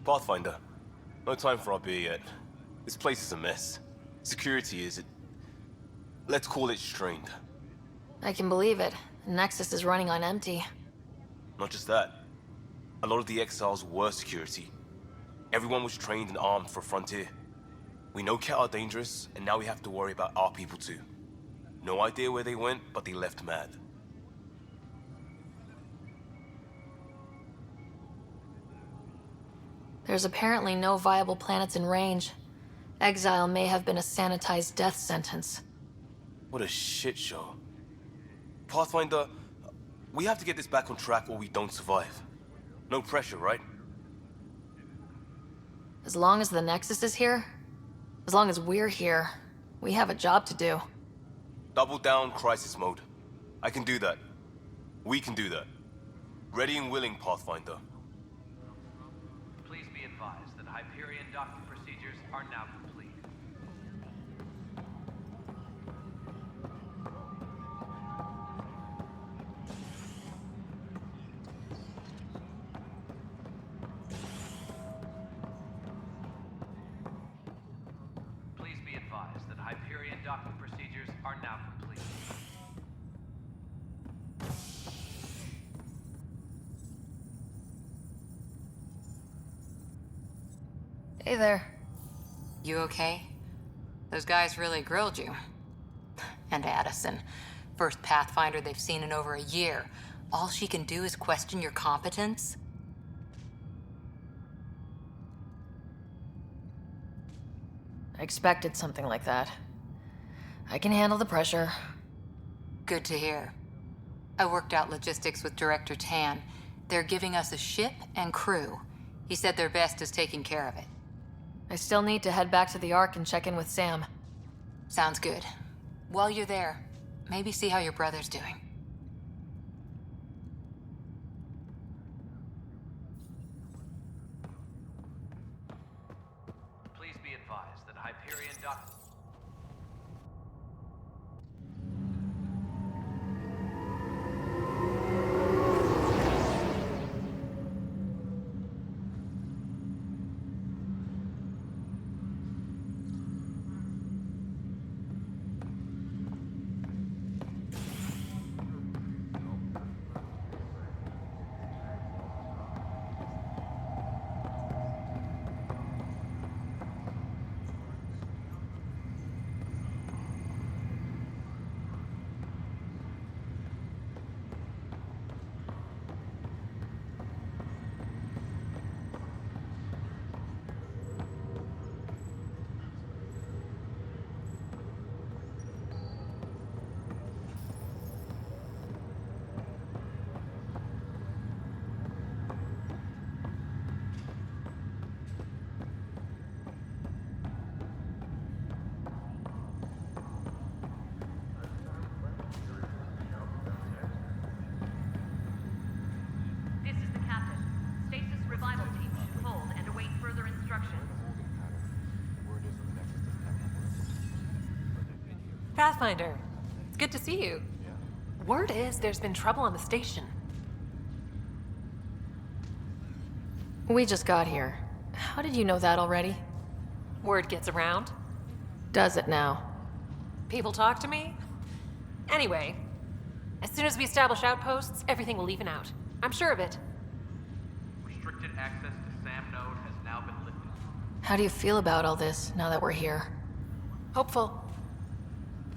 Pathfinder, no time for our beer yet. This place is a mess. Security is... let's call it strained. I can believe it. The Nexus is running on empty. Not just that. A lot of the exiles were security. Everyone was trained and armed for Frontier. We know Ket are dangerous, and now we have to worry about our people too. No idea where they went, but they left mad. There's apparently no viable planets in range. Exile may have been a sanitized death sentence. What a shit show. Pathfinder, we have to get this back on track or we don't survive. No pressure, right? As long as the Nexus is here, as long as we're here, we have a job to do. Double down crisis mode. I can do that. We can do that. Ready and willing, Pathfinder. Please be advised that Hyperion docking procedures are now complete. Please be advised that Hyperion docking procedures are now complete. Hey there. You okay? Those guys really grilled you. And Addison, first Pathfinder they've seen in over a year. All she can do is question your competence? I expected something like that. I can handle the pressure. Good to hear. I worked out logistics with Director Tan. They're giving us a ship and crew. He said their best is taking care of it. I still need to head back to the Ark and check in with Sam. Sounds good. While you're there, maybe see how your brother's doing. Please be advised that Hyperion docking... This is the captain. Stasis revival team should hold and await further instructions. Pathfinder, it's good to see you. Word is there's been trouble on the station. We just got here. How did you know that already? Word gets around. Does it now? People talk to me. Anyway, as soon as we establish outposts, everything will even out. I'm sure of it. Restricted access to SAM node has now been lifted. How do you feel about all this, now that we're here? Hopeful.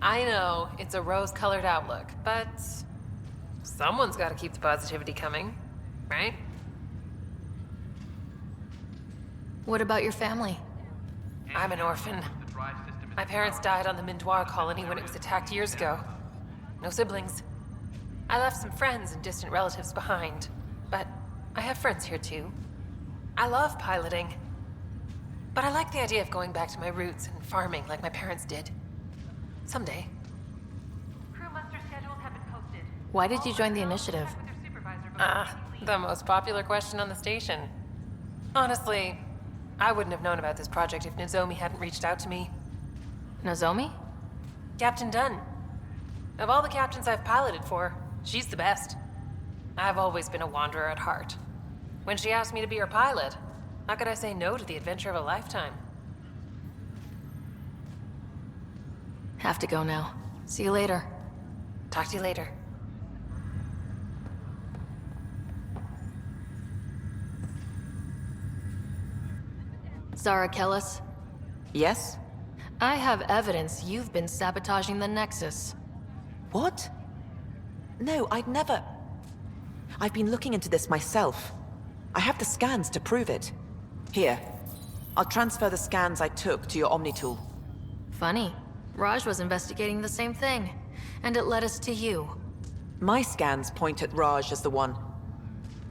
I know it's a rose-colored outlook, but someone's got to keep the positivity coming, right? What about your family? I'm an orphan. The drive system is My parents died on the Mindoir colony when it was attacked years ago. No siblings. I left some friends and distant relatives behind, but I have friends here too. I love piloting, but I like the idea of going back to my roots and farming like my parents did. Someday. Crew muster schedules have been posted. Why did you join the initiative? Check with your supervisor before you leave. The most popular question on the station. Honestly, I wouldn't have known about this project if Nozomi hadn't reached out to me. Nozomi? Captain Dunn. Of all the captains I've piloted for, she's the best. I've always been a wanderer at heart. When she asked me to be her pilot, How could I say no to the adventure of a lifetime? Have to go now. See you later. Talk to you later. Zara Kellis, Yes? I have evidence you've been sabotaging the Nexus. What? No, I'd never... I've been looking into this myself. I have the scans to prove it. Here. I'll transfer the scans I took to your Omni tool. Funny. Raj was investigating the same thing, and it led us to you. My scans point at Raj as the one.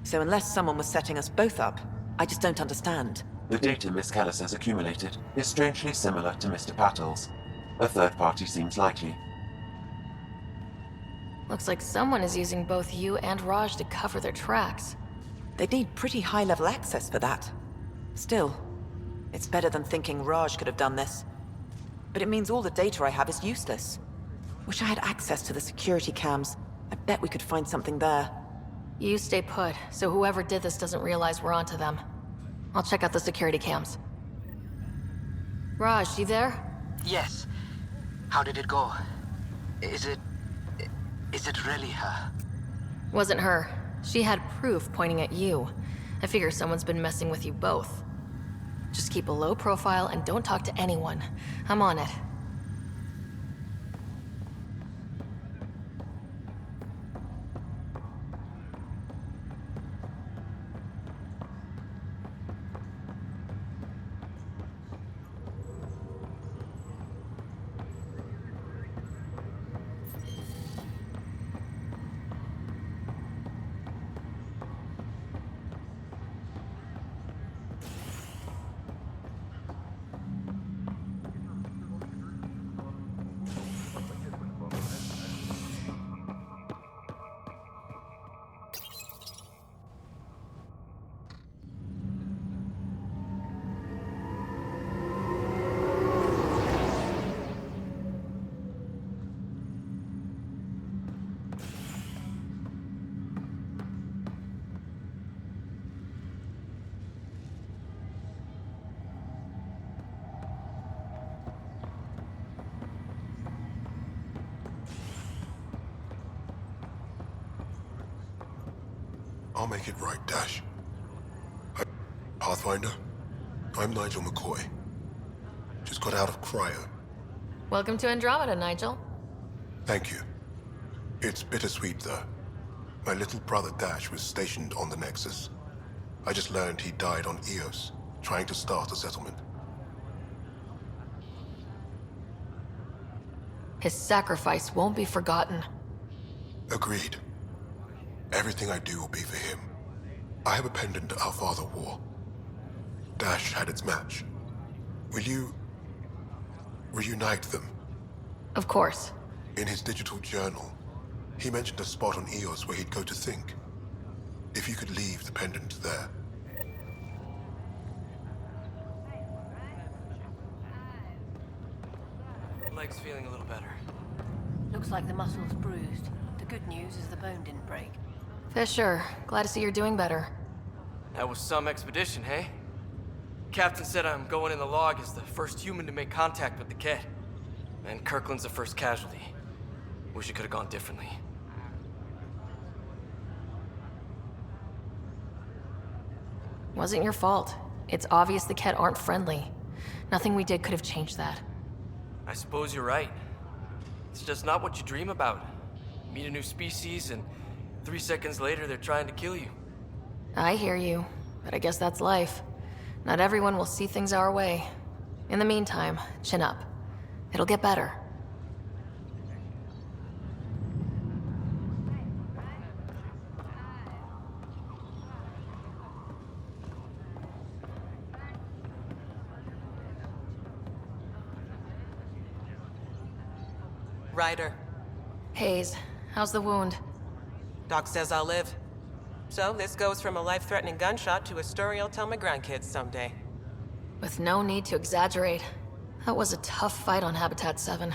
So unless someone was setting us both up, I just don't understand. The data Miss Callis has accumulated is strangely similar to Mr. Patel's. A third party seems likely. Looks like someone is using both you and Raj to cover their tracks. They'd need pretty high-level access for that. Still, it's better than thinking Raj could have done this. But it means all the data I have is useless. Wish I had access to the security cams. I bet we could find something there. You stay put, so whoever did this doesn't realize we're onto them. I'll check out the security cams. Raj, you there? Yes. How did it go? Is it really her? Wasn't her. She had proof pointing at you. I figure someone's been messing with you both. Just keep a low profile and don't talk to anyone. I'm on it. I'll make it right, Dash. Pathfinder, I'm Nigel McCoy. Just got out of cryo. Welcome to Andromeda, Nigel. Thank you. It's bittersweet, though. My little brother Dash was stationed on the Nexus. I just learned he died on Eos, trying to start a settlement. His sacrifice won't be forgotten. Agreed. Everything I do will be for him. I have a pendant our father wore. Dash had its match. Will you... reunite them? Of course. In his digital journal, he mentioned a spot on Eos where he'd go to think. If you could leave the pendant there. Leg's feeling a little better. Looks like the muscle's bruised. The good news is the bone didn't break. Fisher, glad to see you're doing better. That was some expedition, hey? Captain said I'm going in the log as the first human to make contact with the Ket. And Kirkland's the first casualty. Wish it could have gone differently. Wasn't your fault. It's obvious the Ket aren't friendly. Nothing we did could have changed that. I suppose you're right. It's just not what you dream about. Meet a new species and 3 seconds later they're trying to kill you. I hear you, but I guess that's life. Not everyone will see things our way. In the meantime, chin up. It'll get better. Ryder. Hayes, how's the wound? Doc says I'll live. So this goes from a life-threatening gunshot to a story I'll tell my grandkids someday. With no need to exaggerate. That was a tough fight on Habitat 7.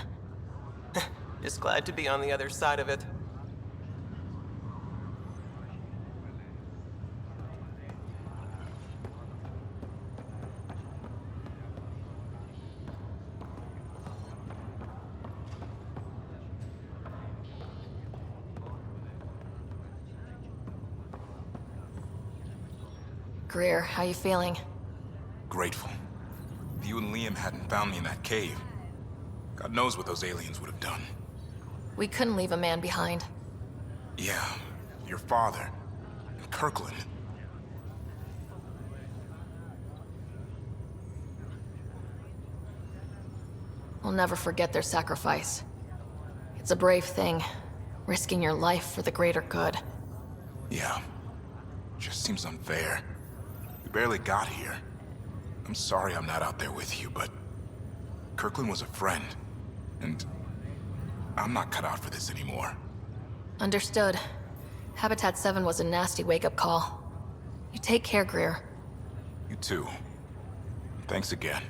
Just glad to be on the other side of it. Greer, how you feeling? Grateful. If you and Liam hadn't found me in that cave, God knows what those aliens would have done. We couldn't leave a man behind. Yeah, your father. And Kirkland. We'll never forget their sacrifice. It's a brave thing, risking your life for the greater good. Yeah. Just seems unfair. We barely got here. I'm sorry I'm not out there with you, but Kirkland was a friend, and I'm not cut out for this anymore. Understood. Habitat 7 was a nasty wake-up call. You take care, Greer. You too. Thanks again.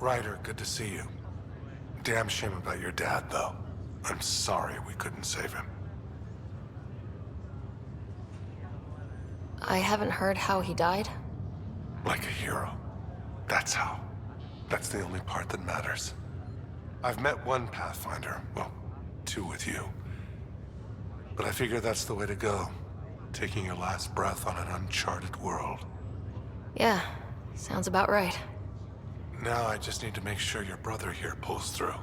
Ryder, good to see you. Damn shame about your dad, though. I'm sorry we couldn't save him. I haven't heard how he died. Like a hero. That's how. That's the only part that matters. I've met one Pathfinder, well, two with you. But I figure that's the way to go. Taking your last breath on an uncharted world. Yeah, sounds about right. Now I just need to make sure your brother here pulls through.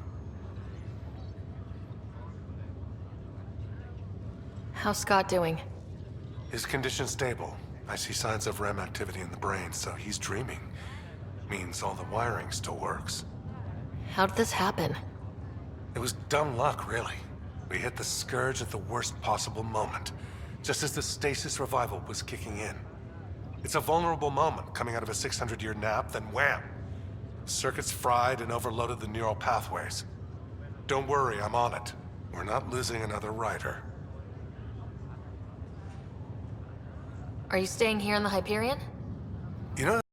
How's Scott doing? His condition's stable. I see signs of RAM activity in the brain, so he's dreaming. Means all the wiring still works. How'd this happen? It was dumb luck, really. We hit the Scourge at the worst possible moment, just as the stasis revival was kicking in. It's a vulnerable moment, coming out of a 600-year nap, then wham! Circuits fried and overloaded the neural pathways. Don't worry, I'm on it. We're not losing another Ryder. Are you staying here in the Hyperion? You know